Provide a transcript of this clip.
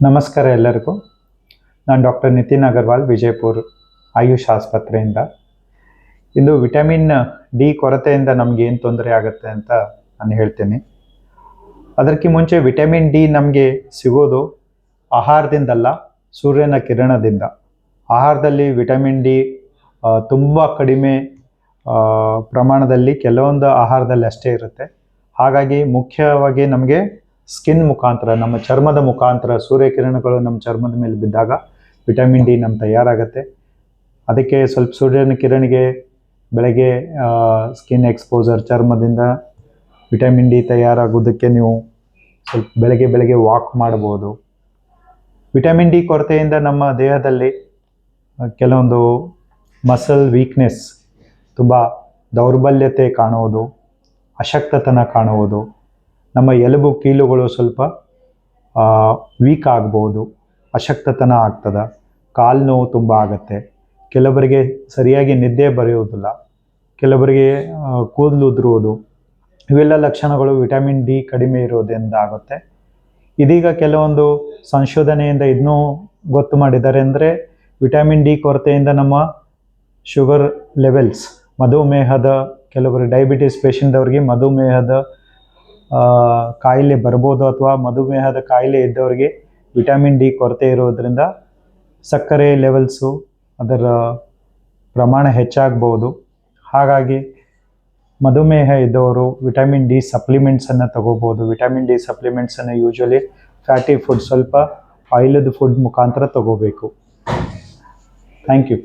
ನಮಸ್ಕಾರ ಎಲ್ಲರಿಗೂ. ನಾನು ಡಾಕ್ಟರ್ ನಿತಿನ್ ಅಗರ್ವಾಲ್, ವಿಜಯಪುರ ಆಯುಷ್ ಆಸ್ಪತ್ರೆಯಿಂದ. ಇಂದು ವಿಟಮಿನ್ ಡಿ ಕೊರತೆಯಿಂದ ನಮ್ಗೆ ಏನು ತೊಂದರೆ ಆಗುತ್ತೆ ಅಂತ ನಾನು ಹೇಳ್ತೀನಿ. ಅದಕ್ಕೆ ಮುಂಚೆ ವಿಟಮಿನ್ ಡಿ ನಮಗೆ ಸಿಗೋದು ಆಹಾರದಿಂದಲ್ಲ, ಸೂರ್ಯನ ಕಿರಣದಿಂದ. ಆಹಾರದಲ್ಲಿ ವಿಟಮಿನ್ ಡಿ ತುಂಬ ಕಡಿಮೆ ಪ್ರಮಾಣದಲ್ಲಿ ಕೆಲವೊಂದು ಆಹಾರದಲ್ಲಿ ಅಷ್ಟೇ ಇರುತ್ತೆ. ಹಾಗಾಗಿ ಮುಖ್ಯವಾಗಿ ನಮಗೆ ಸ್ಕಿನ್ ಮುಖಾಂತರ, ನಮ್ಮ ಚರ್ಮದ ಮುಖಾಂತರ ಸೂರ್ಯಕಿರಣಗಳು ನಮ್ಮ ಚರ್ಮದ ಮೇಲೆ ಬಿದ್ದಾಗ ವಿಟಮಿನ್ ಡಿ ನಮ್ಮ ತಯಾರಾಗುತ್ತೆ. ಅದಕ್ಕೆ ಸ್ವಲ್ಪ ಸೂರ್ಯನ ಕಿರಣಿಗೆ ಬೆಳಗ್ಗೆ ಸ್ಕಿನ್ ಎಕ್ಸ್ಪೋಸರ್, ಚರ್ಮದಿಂದ ವಿಟಮಿನ್ ಡಿ ತಯಾರಾಗೋದಕ್ಕೆ ನೀವು ಸ್ವಲ್ಪ ಬೆಳಗ್ಗೆ ವಾಕ್ ಮಾಡ್ಬೋದು. ವಿಟಮಿನ್ ಡಿ ಕೊರತೆಯಿಂದ ನಮ್ಮ ದೇಹದಲ್ಲಿ ಕೆಲವೊಂದು ಮಸಲ್ ವೀಕ್ನೆಸ್, ತುಂಬ ದೌರ್ಬಲ್ಯತೆ ಕಾಣುವುದು, ಅಶಕ್ತತನ ಕಾಣುವುದು, ನಮ್ಮ ಎಲುಬು ಕೀಲುಗಳು ಸ್ವಲ್ಪ ವೀಕ್ ಆಗ್ಬೋದು, ಅಶಕ್ತತನ ಆಗ್ತದೆ, ಕಾಲು ನೋವು ತುಂಬ ಆಗುತ್ತೆ. ಕೆಲವರಿಗೆ ಸರಿಯಾಗಿ ನಿದ್ದೆ ಬರೆಯುವುದಿಲ್ಲ, ಕೆಲವರಿಗೆ ಕೂದಲು ಉದುರುವುದು, ಇವೆಲ್ಲ ಲಕ್ಷಣಗಳು ವಿಟಮಿನ್ ಡಿ ಕಡಿಮೆ ಇರೋದ್ರಿಂದ ಆಗುತ್ತೆ. ಇದೀಗ ಕೆಲವೊಂದು ಸಂಶೋಧನೆಯಿಂದ ಇದನ್ನೂ ಗೊತ್ತು ಮಾಡಿದ್ದಾರೆ. ಅಂದರೆ ವಿಟಮಿನ್ ಡಿ ಕೊರತೆಯಿಂದ ನಮ್ಮ ಶುಗರ್ ಲೆವೆಲ್ಸ್, ಮಧುಮೇಹದ, ಕೆಲವರು ಡಯಾಬಿಟಿಸ್ ಪೇಷಂಟ್ದವ್ರಿಗೆ ಮಧುಮೇಹದ ಕಾಯಿಲೆ ಬರ್ಬೋದು, ಅಥವಾ ಮಧುಮೇಹದ ಕಾಯಿಲೆ ಇದ್ದವರಿಗೆ ವಿಟಮಿನ್ ಡಿ ಕೊರತೆ ಇರೋದ್ರಿಂದ ಸಕ್ಕರೆ ಲೆವೆಲ್ಸು, ಅದರ ಪ್ರಮಾಣ ಹೆಚ್ಚಾಗ್ಬೋದು. ಹಾಗಾಗಿ ಮಧುಮೇಹ ಇದ್ದವರು ವಿಟಮಿನ್ ಡಿ ಸಪ್ಲಿಮೆಂಟ್ಸನ್ನು ತಗೋಬೋದು. ವಿಟಮಿನ್ ಡಿ ಸಪ್ಲಿಮೆಂಟ್ಸನ್ನು ಯೂಶ್ವಲಿ ಫ್ಯಾಟಿ ಫುಡ್, ಸ್ವಲ್ಪ ಆಯಿಲದ ಫುಡ್ ಮುಖಾಂತರ ತಗೋಬೇಕು. Thank you.